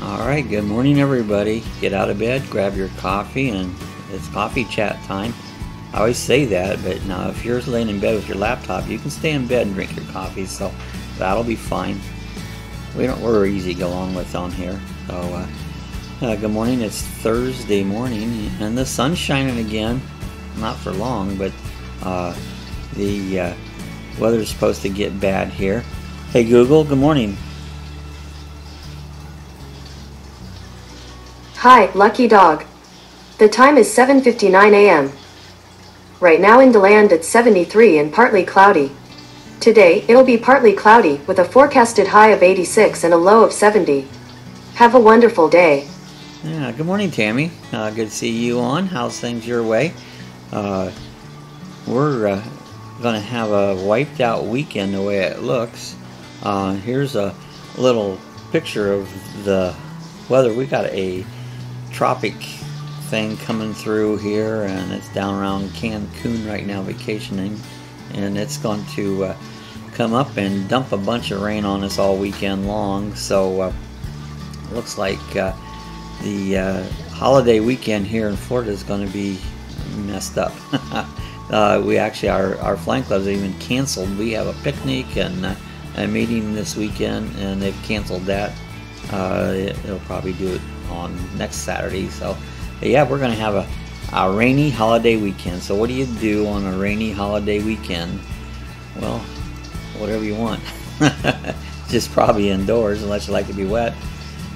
Alright, good morning everybody. Get out of bed, grab your coffee, and it's coffee chat time. I always say that, but now if you're laying in bed with your laptop, you can stay in bed and drink your coffee, so that'll be fine. We're easy to go along with on here. So, good morning. It's Thursday morning, and the sun's shining again. Not for long, but the weather's supposed to get bad here. Hey Google, good morning. Hi, Lucky Dog. The time is 7:59 a.m. Right now in DeLand it's 73 and partly cloudy. Today, it'll be partly cloudy with a forecasted high of 86 and a low of 70. Have a wonderful day. Yeah, good morning, Tammy. Good to see you on. How's things your way? We're going to have a wiped out weekend the way it looks. Here's a little picture of the weather. We got a tropic thing coming through here, and it's down around Cancun right now vacationing, and it's going to come up and dump a bunch of rain on us all weekend long. So looks like the holiday weekend here in Florida is going to be messed up. We actually, our flying clubs even canceled. We have a picnic and a meeting this weekend, and they've canceled that. It'll probably do it on next Saturday. So yeah, we're going to have a rainy holiday weekend. So what do you do on a rainy holiday weekend? Well, whatever you want. Just probably indoors, unless you like to be wet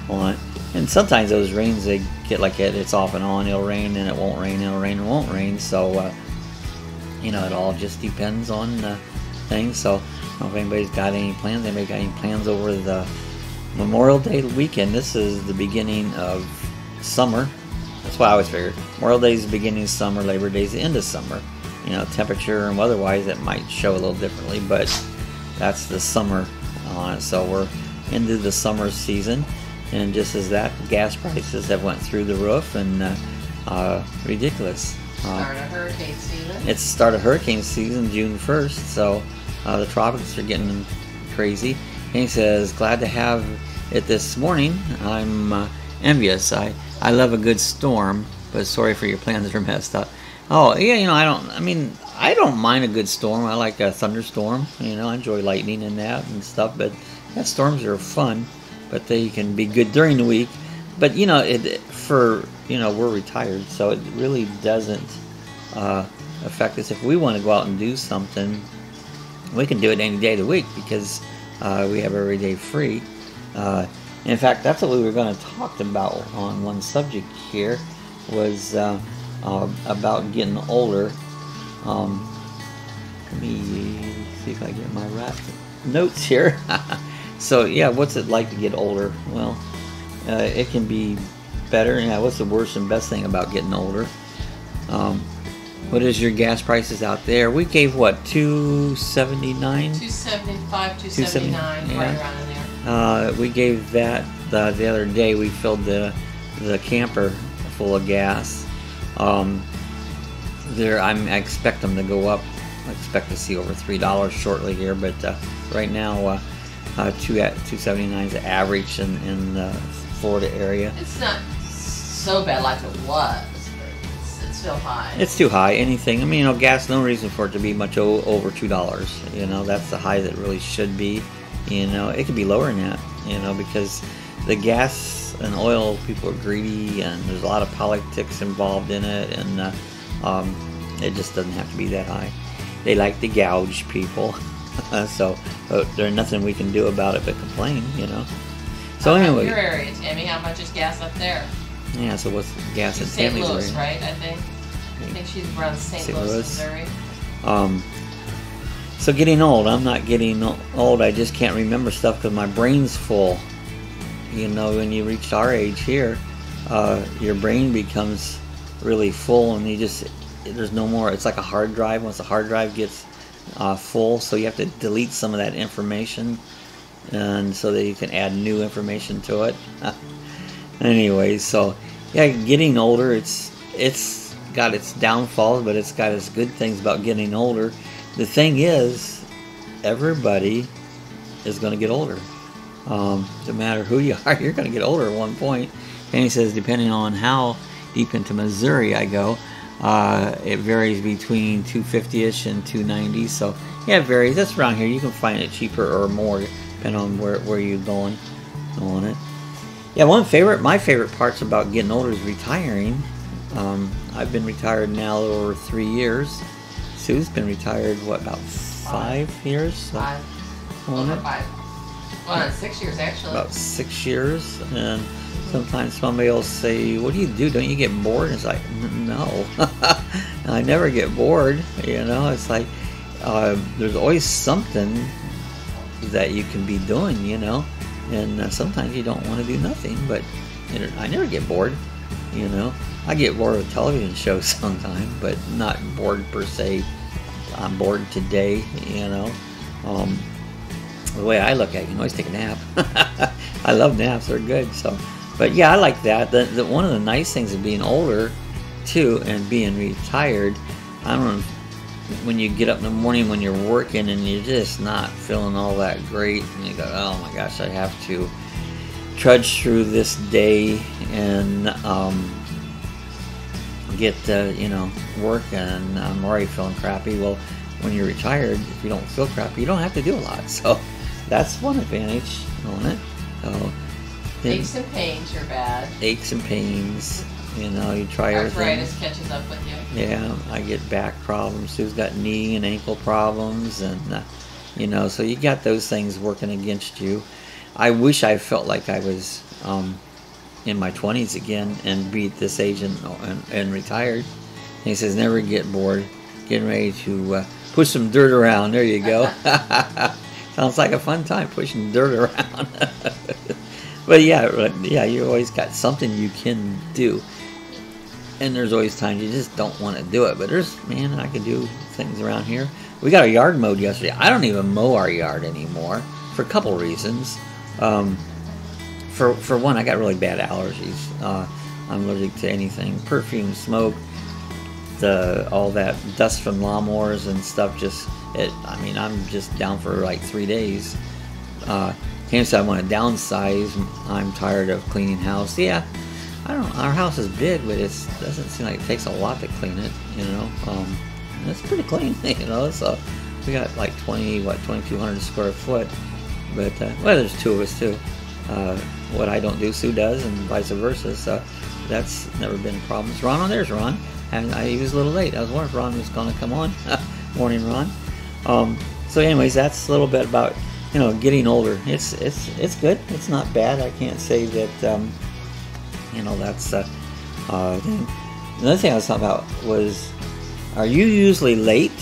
on it. And sometimes those rains, they get like it's off and on. It'll rain and it won't rain. It'll rain and it won't rain. So you know, it all just depends on things. So I don't know if anybody's got any plans. Anybody got any plans over the Memorial Day weekend? This is the beginning of summer. That's what I always figured. Memorial Day is the beginning of summer. Labor Day is the end of summer. You know, temperature and weather-wise, it might show a little differently, but that's the summer on it. So we're into the summer season, and just as that, gas prices have went through the roof, and ridiculous. Start of hurricane season. It's the start of hurricane season, June 1st. So the tropics are getting crazy. And he says, glad to have it this morning. I'm envious. I love a good storm, but sorry for your plans are messed up. Oh, yeah, you know, I don't mind a good storm. I like a thunderstorm. You know, I enjoy lightning and that and stuff, but yeah, storms are fun, but they can be good during the week. But, you know, we're retired, so it really doesn't affect us. If we want to go out and do something, we can do it any day of the week because we have every day free. In fact, that's what we were going to talk about on one subject here, was about getting older. Let me see if I get my right notes here. So yeah, what's it like to get older? Well, it can be better. Yeah, what's the worst and best thing about getting older? What is your gas prices out there? We gave what, $2.79? $2.75, $2.79, yeah. right around in there. We gave that the other day. We filled the camper full of gas. I expect them to go up. I expect to see over $3 shortly here, but right now $2.79 is the average in the Florida area. It's not so bad like it was, but it's still high. It's too high. Anything. I mean, you know, gas. No reason for it to be much over $2. You know, that's the high that really should be. You know, it could be lower than that. You know, because the gas and oil, people are greedy, and there's a lot of politics involved in it, and it just doesn't have to be that high. They like to gouge people, so there's nothing we can do about it but complain. You know. So anyway, your area, Tammy, how much is gas up there? Yeah. So what's gas in St. Tammy's Louis, area? right? I think she's around St. Louis, Missouri. So getting old. I'm not getting old. I just can't remember stuff because my brain's full. You know, when you reach our age here, your brain becomes really full, and there's no more. It's like a hard drive. Once the hard drive gets full, so you have to delete some of that information, and so that you can add new information to it. Anyway, so yeah, getting older. It's got its downfalls, but it's got its good things about getting older. The thing is, everybody is going to get older. No matter who you are, you're going to get older at one point. Penny says, depending on how deep into Missouri I go, it varies between 250-ish and 290. So yeah, it varies. That's around here. You can find it cheaper or more depending on where you're going on it. Yeah, my favorite parts about getting older is retiring. I've been retired now over 3 years. Sue's been retired, what, about 5 years? 5. On it? 5. Well, 6 years actually. About 6 years. And sometimes somebody will say, what do you do? Don't you get bored? And it's like, no. I never get bored. You know, it's like there's always something that you can be doing, you know. And sometimes you don't want to do nothing, but I never get bored, you know. I get bored with television shows sometimes, but not bored per se. I'm bored today, you know. The way I look at it, you can always take a nap. I love naps; they're good. So, but yeah, I like that. One of the nice things of being older, too, and being retired, I don't know, when you get up in the morning when you're working and you're just not feeling all that great, and you go, oh my gosh, I have to trudge through this day and get you know, work, and I'm already feeling crappy. Well, when you're retired, if you don't feel crappy, you don't have to do a lot. So that's one advantage on it. So, aches and pains are bad. Aches and pains, you know, you try everything. Arthritis catches up with you. Yeah, I get back problems. Sue's got knee and ankle problems, and you know, so you got those things working against you. I wish I felt like I was in my 20s again and be at this age and retired. And he says, never get bored. Getting ready to push some dirt around. There you go. Sounds like a fun time, pushing dirt around. But yeah, you always got something you can do. And there's always times you just don't want to do it. But man, I can do things around here. We got our yard mowed yesterday. I don't even mow our yard anymore for a couple reasons. For one, I got really bad allergies. I'm allergic to anything. Perfume, smoke, all that dust from lawnmowers and stuff. I mean, I'm just down for like 3 days. Can't say I want to downsize. I'm tired of cleaning house. Yeah, I don't know. Our house is big, but it doesn't seem like it takes a lot to clean it. You know, it's pretty clean. You know, so we got like 2,200 square foot. But well, there's 2 of us too. What I don't do, Sue does, and vice versa. So that's never been a problem. Is Ron on? There's Ron. And he was a little late. I was wondering if Ron was going to come on. Morning, Ron. So, anyways, that's a little bit about, you know, getting older. It's good. It's not bad. I can't say that. You know, that's thing. Another thing I was talking about was, are you usually late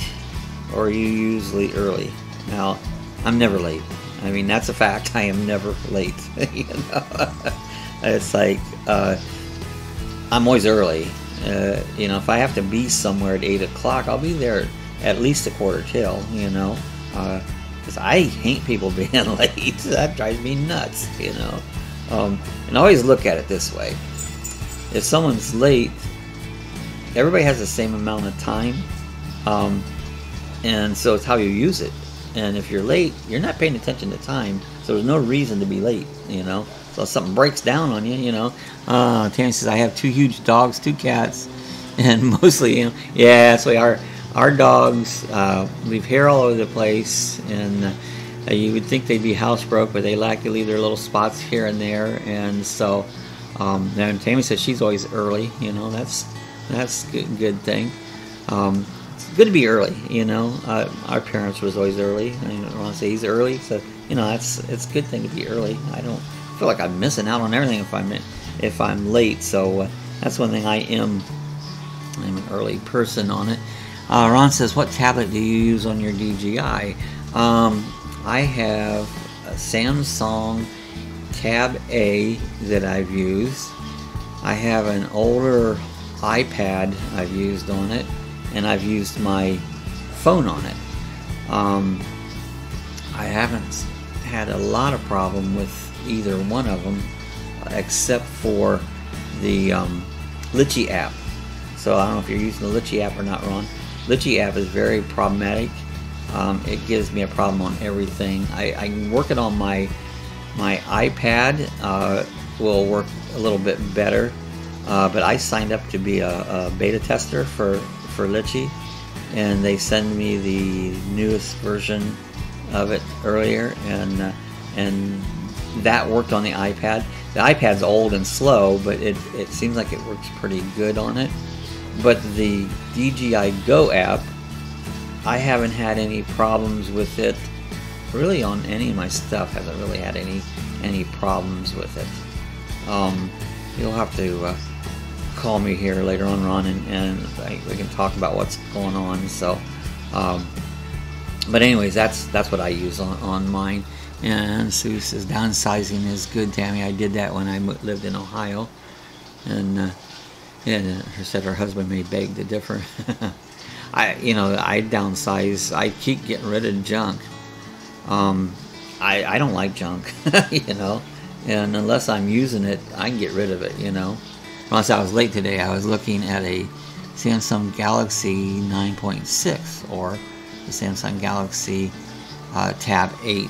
or are you usually early? Now, I'm never late. I mean, that's a fact. I am never late. You know, it's like I'm always early. You know, if I have to be somewhere at 8 o'clock, I'll be there at least a quarter till. You know, because I hate people being late. That drives me nuts. You know, and I always look at it this way: if someone's late, everybody has the same amount of time, and so it's how you use it. And if you're late, you're not paying attention to time, so there's no reason to be late, you know. So if something breaks down on you, you know. Tammy says, I have 2 huge dogs, 2 cats, and mostly, you know, yeah, that's why our dogs leave hair all over the place, and you would think they'd be housebroke, but they like to leave their little spots here and there, and so, and Tammy says she's always early, you know, that's a good thing. It's good to be early, you know. Our parents was always early. I don't want to say he's early, so you know it's a good thing to be early. I don't feel like I'm missing out on everything if I'm late. So that's one thing I'm an early person on it. Ron says, what tablet do you use on your DJI? I have a Samsung Tab A that I've used. I have an older iPad I've used on it. And I've used my phone on it. I haven't had a lot of problem with either one of them, except for the Litchi app. So I don't know if you're using the Litchi app or not, Ron. Litchi app is very problematic. It gives me a problem on everything. I can work it on my My iPad will work a little bit better, but I signed up to be a beta tester for Litchi, and they send me the newest version of it earlier, and that worked on the iPad. The iPad's old and slow, but it seems like it works pretty good on it. But the DJI Go app, I haven't had any problems with it. Really, on any of my stuff, haven't really had any problems with it. You'll have to call me here later on, Ron, and we can talk about what's going on. So, but anyways, that's what I use on mine. And Sue says downsizing is good, Tammy. I did that when I lived in Ohio, and she said her husband may beg to differ. I downsize. I keep getting rid of junk. I don't like junk, and unless I'm using it, I can get rid of it, Once I was late today, I was looking at a Samsung Galaxy 9.6 or the Samsung Galaxy Tab 8.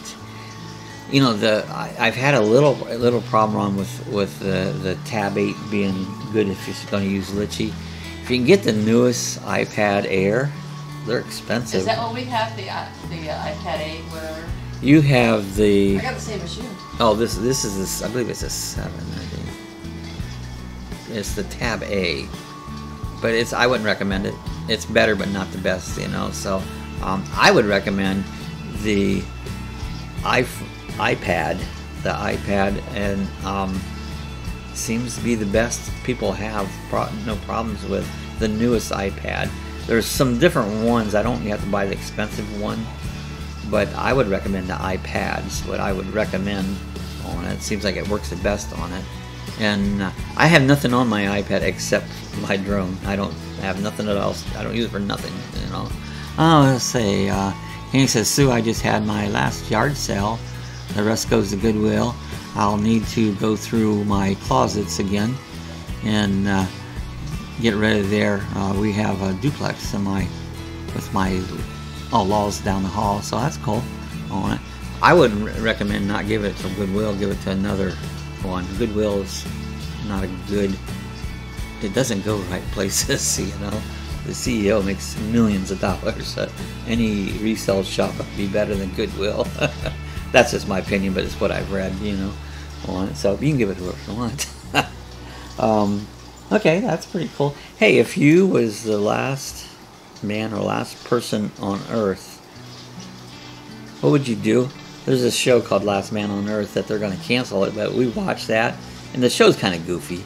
I've had a little problem with the Tab 8 being good if you're going to use Litchi. If you can get the newest iPad Air, they're expensive. Is that what we have, the iPad 8, whatever? You have the... I got the same machine. Oh, this is this. I believe it's a 7. I think it's the Tab A, but I wouldn't recommend it. It's better, but not the best, So I would recommend the iPad, and seems to be the best. People have no problems with the newest iPad. There's some different ones. You have to buy the expensive one, but I would recommend the iPads. What I would recommend on it. Seems like it works the best on it. And I have nothing on my iPad except my drone. I don't have nothing else. I don't use it for nothing, Oh, let's see. He says, Sue, I just had my last yard sale. The rest goes to Goodwill. I'll need to go through my closets again and get rid of there. We have a duplex with my laws down the hall, so that's cool on it. I would recommend not give it to Goodwill, give it to another one. Goodwill is not a good, it doesn't go right places, The CEO makes millions of dollars. Any resale shop would be better than Goodwill. That's just my opinion, but it's what I've read, on it. So you can give it to whoever you want. Okay, that's pretty cool. Hey, if you was the last man or last person on Earth, what would you do? There's this show called Last Man on Earth that they're going to cancel it, but we watched that, and the show's kind of goofy.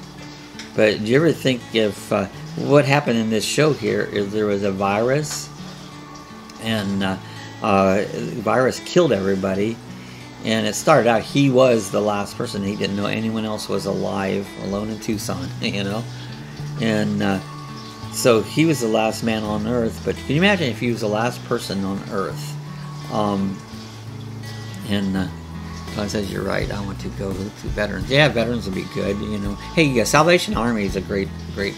But do you ever think if what happened in this show here is there was a virus, and the virus killed everybody, and it started out he was the last person. He didn't know anyone else was alive, alone in Tucson, and so he was the last man on Earth. But can you imagine if he was the last person on Earth? John says you're right. I want to go to veterans. Yeah, veterans would be good. Hey, Salvation Army is a great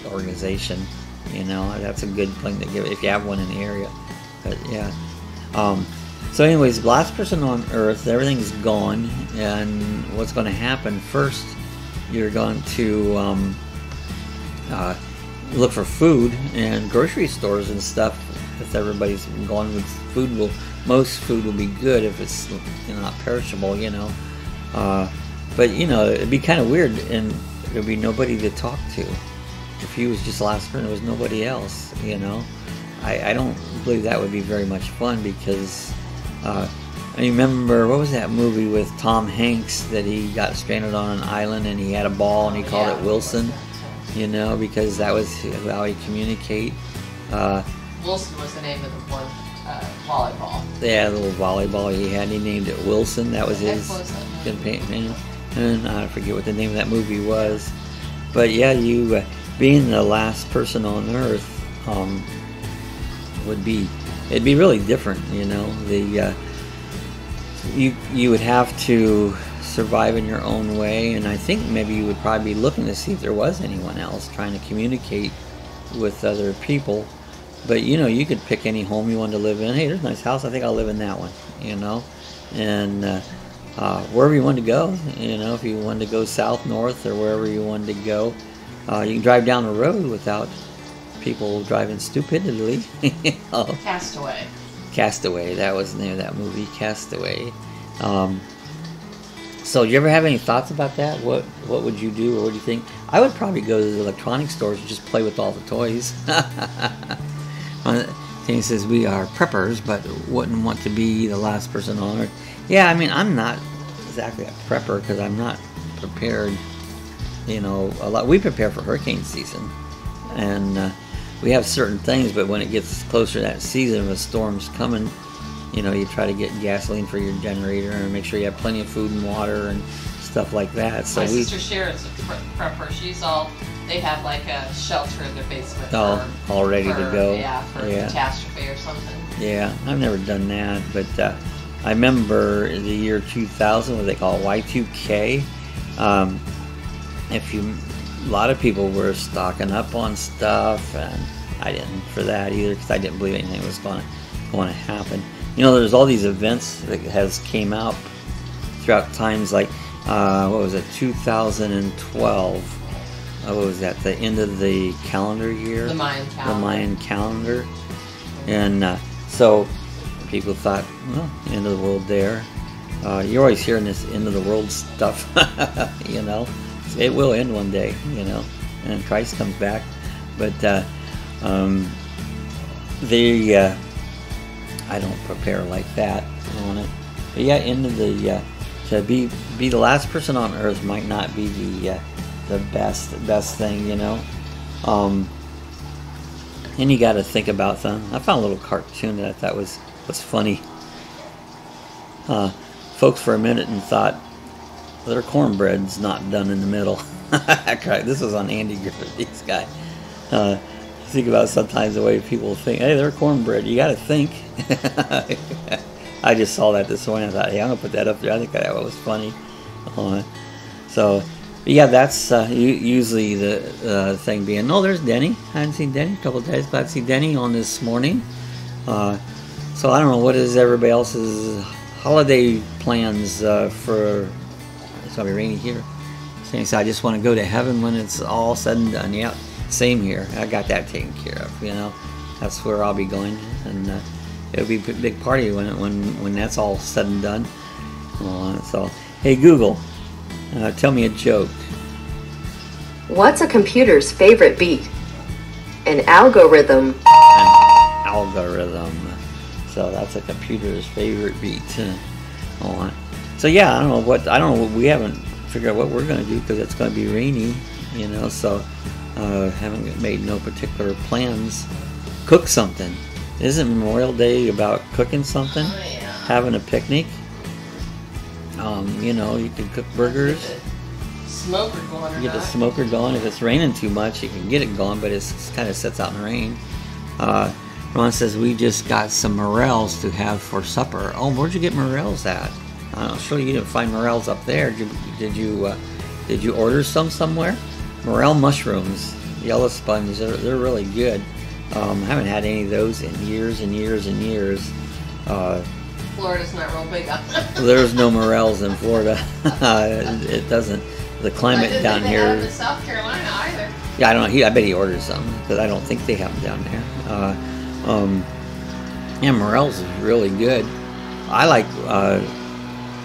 organization. That's a good thing to give if you have one in the area. But yeah. So, anyways, last person on Earth. Everything's gone, and what's going to happen first? You're going to look for food and grocery stores and stuff. If everybody's gone with food, most food will be good if it's not perishable, but it'd be kind of weird, and there'd be nobody to talk to. If he was just last person, there was nobody else. I don't believe that would be very much fun, because I remember, what was that movie with Tom Hanks that he got stranded on an island and he had a ball and he called it Wilson, because that was how he communicate. Wilson was the name of the one volleyball. Yeah, the little volleyball he had. He named it Wilson. That was his companion. And I forget what the name of that movie was. But yeah, you being the last person on Earth it'd be really different. You would have to survive in your own way, and I think maybe you would probably be looking to see if there was anyone else trying to communicate with other people. But you could pick any home you wanted to live in. Hey, there's a nice house. I think I'll live in that one. And wherever you want to go. You know, if you wanted to go south, north, or wherever you wanted to go, you can drive down the road without people driving stupidly. You know? Castaway. Castaway. That was the name of that movie, Castaway. So, do you ever have any thoughts about that? What would you do, or what do you think? I would probably go to the electronic stores and just play with all the toys. He says we are preppers, but wouldn't want to be the last person on it. Yeah, I mean, I'm not exactly a prepper because I'm not prepared. You know, a lot. We prepare for hurricane season, and we have certain things. But when it gets closer to that season, with storms coming, you know, you try to get gasoline for your generator and make sure you have plenty of food and water and stuff like that. So my sister Sharon's a prepper. They have like a shelter in their basement. All ready to go. Yeah, for a catastrophe or something. Yeah, I've never done that, but I remember the year 2000, what they call it, Y2K. A lot of people were stocking up on stuff, and I didn't for that either because I didn't believe anything was going to happen. You know, there's all these events that has came out throughout times, like what was it, 2012. What was that? The end of the calendar year. The Mayan calendar. The Mayan calendar, and so people thought, well, end of the world there. You're always hearing this end of the world stuff. You know, it will end one day. You know, and Christ comes back, but I don't prepare like that on it. But yeah, end of the to be the last person on earth might not be the best thing, you know. And you got to think about them. I found a little cartoon that I thought was funny. Folks for a minute and thought their cornbread's not done in the middle. This was on Andy Griffith's guy. Think about sometimes the way people think, hey, they're cornbread. You got to think. I just saw that this morning. I thought, hey, I'm gonna put that up there. I think that was funny. So. Yeah, that's usually the thing being, oh, there's Denny. I hadn't seen Denny in a couple of days. Glad to see Denny on this morning. So I don't know, what is everybody else's holiday plans for, it's going to be rainy here. So I just want to go to heaven when it's all said and done. Yeah, same here. I got that taken care of, you know. That's where I'll be going. And it'll be a big party when that's all said and done. So, hey, Google. Tell me a joke. What's a computer's favorite beat? An algorithm. An algorithm. So that's a computer's favorite beat. So yeah, I don't know. We haven't figured out what we're going to do because it's going to be rainy, you know. So haven't made no particular plans. Cook something. Isn't Memorial Day about cooking something? Oh, yeah. Having a picnic. You know, you can cook burgers. Smoker going. You get the smoker going. If it's raining too much, you can get it going, but it kind of sits out in the rain. Ron says we just got some morels to have for supper. Oh, where'd you get morels at? I don't know. Surely you didn't find morels up there. Did you order some somewhere? Morel mushrooms, yellow sponge. They're really good. I haven't had any of those in years and years and years. Florida's not real big on them. There's no morels in Florida. It doesn't. The climate down here. They have in South Carolina either. Yeah, I don't know. I bet he orders some because I don't think they have them down there. Yeah, morels is really good. I like.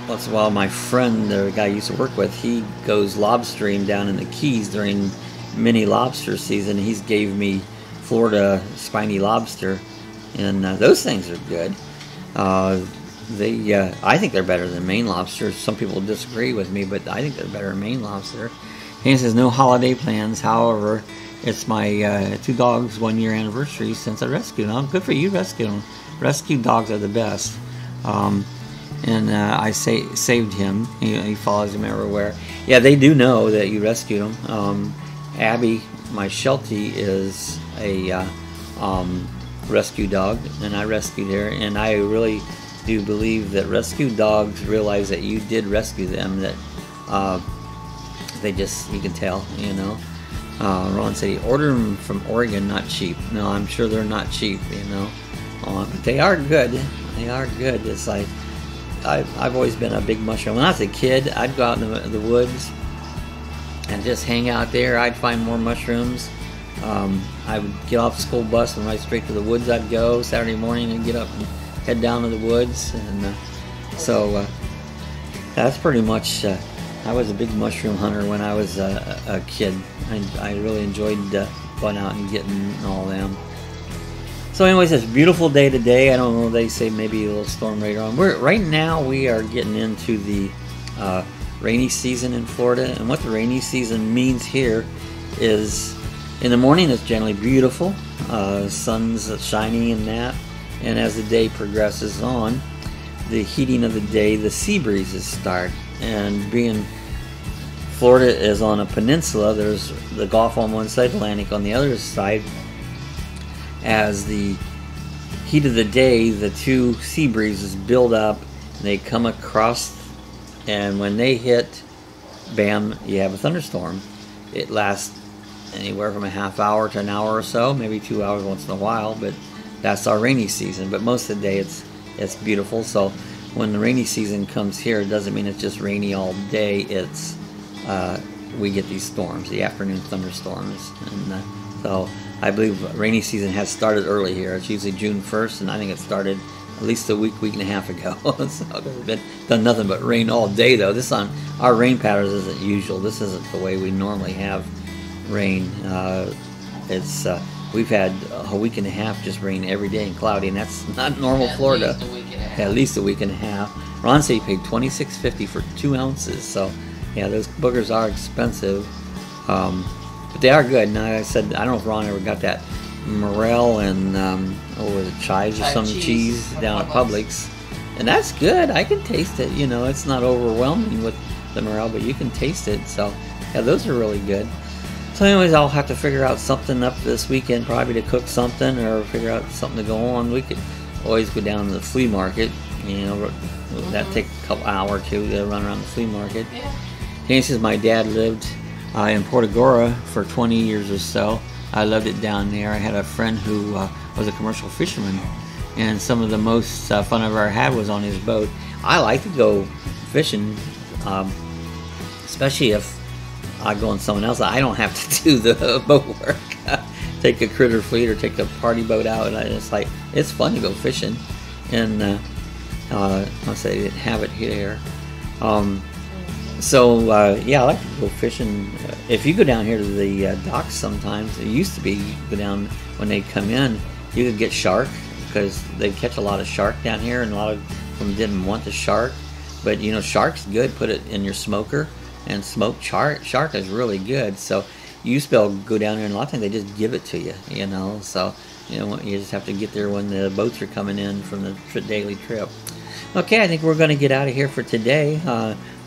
Once in a while, my friend, the guy I used to work with, he goes lobstering down in the Keys during mini lobster season. He's gave me Florida spiny lobster, and those things are good. I think they're better than Maine lobsters. Some people disagree with me, but I think they're better than Maine lobster. He says no holiday plans. However, it's my 2 dogs' 1-year anniversary since I rescued them. Good for you, rescued them. Rescue dogs are the best. And I saved him. He follows him everywhere. Yeah, they do know that you rescued him. Abby, my Sheltie, is a rescue dog, and I rescued her. And I really do believe that rescue dogs realize that you did rescue them. That they just, you can tell, you know. Ron said he ordered them from Oregon, not cheap. No, I'm sure they're not cheap, you know. But they are good. They are good. It's like I've always been a big mushroom. When I was a kid, I'd go out in the woods and just hang out there. I'd find more mushrooms. I would get off the school bus and right straight to the woods. I'd go Saturday morning and get up and head down to the woods. And so that's pretty much. I was a big mushroom hunter when I was a kid. I really enjoyed going out and getting all them. So anyways, it's a beautiful day today. I don't know, they say maybe a little storm later on. Right now we are getting into the rainy season in Florida. And what the rainy season means here is in the morning it's generally beautiful. Sun's shining and that. And as the day progresses on, the heating of the day, the sea breezes start. And being Florida is on a peninsula, there's the Gulf on one side, Atlantic on the other side. As the heat of the day, the two sea breezes build up and they come across, and when they hit, bam, you have a thunderstorm. It lasts anywhere from a half hour to an hour or so, maybe 2 hours once in a while, but that's our rainy season. But most of the day it's beautiful. So when the rainy season comes here, it doesn't mean it's just rainy all day. It's we get these storms, the afternoon thunderstorms. And so I believe rainy season has started early here. It's usually June 1st, and I think it started at least a week and a half ago. So it's been done nothing but rain all day, though. This on our rain patterns isn't usual. This isn't the way we normally have rain. We've had a week and a half just rain every day and cloudy, and that's not normal Florida. At least a week and a half. Ron said he paid $26.50 for 2 ounces. So yeah, those boogers are expensive. But they are good. Now, I said, I don't know if Ron ever got that morel and, was it chives or some cheese down at Publix. And that's good. I can taste it. You know, it's not overwhelming with the morel, but you can taste it. So, yeah, those are really good. So anyways, I'll have to figure out something up this weekend, probably to cook something or figure out something to go on. We could always go down to the flea market. You know, that'd take a couple hour or two to run around the flea market. Yeah. Jane says my dad lived in Portagora for 20 years or so. I loved it down there. I had a friend who was a commercial fisherman, and some of the most fun I've ever had was on his boat. I like to go fishing, especially if I go on someone else. I don't have to do the boat work. Take a critter fleet or take a party boat out, and it's fun to go fishing. And I'll say I didn't have it here. Yeah, I like to go fishing. If you go down here to the docks sometimes, it used to be you could go down when they come in, you could get shark, because they catch a lot of shark down here, and a lot of them didn't want the shark. But you know, shark's good. Put it in your smoker and smoke shark. Shark is really good. So you used to be able to go down there, and a lot of times they just give it to you, you know. So you know, you just have to get there when the boats are coming in from the daily trip. Okay, I think we're going to get out of here for today.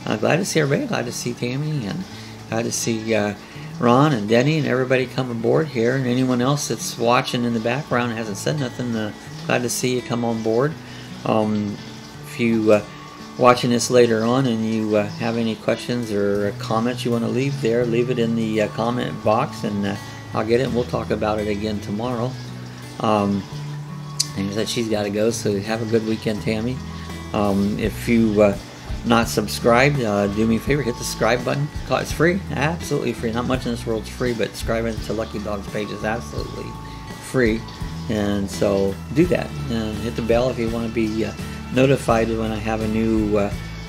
I'm glad to see everybody. Glad to see Tammy, and glad to see Ron and Denny and everybody come aboard here. And anyone else that's watching in the background and hasn't said nothing, glad to see you come on board. If you watching this later on and you have any questions or comments you want to leave there, leave it in the comment box, and I'll get it and we'll talk about it again tomorrow. And said she's got to go, so have a good weekend, Tammy. If you not subscribed, do me a favor, hit the subscribe button. It's free, absolutely free. Not much in this world's free, but subscribing to Lucky Dog's page is absolutely free. And so do that, and hit the bell if you want to be notified when I have a new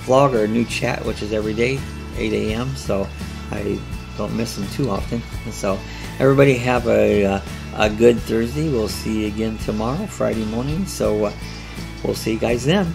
vlog or a new chat, which is every day 8 a.m. so I don't miss them too often. And so everybody have a good Thursday. We'll see you again tomorrow, Friday morning. So we'll see you guys then.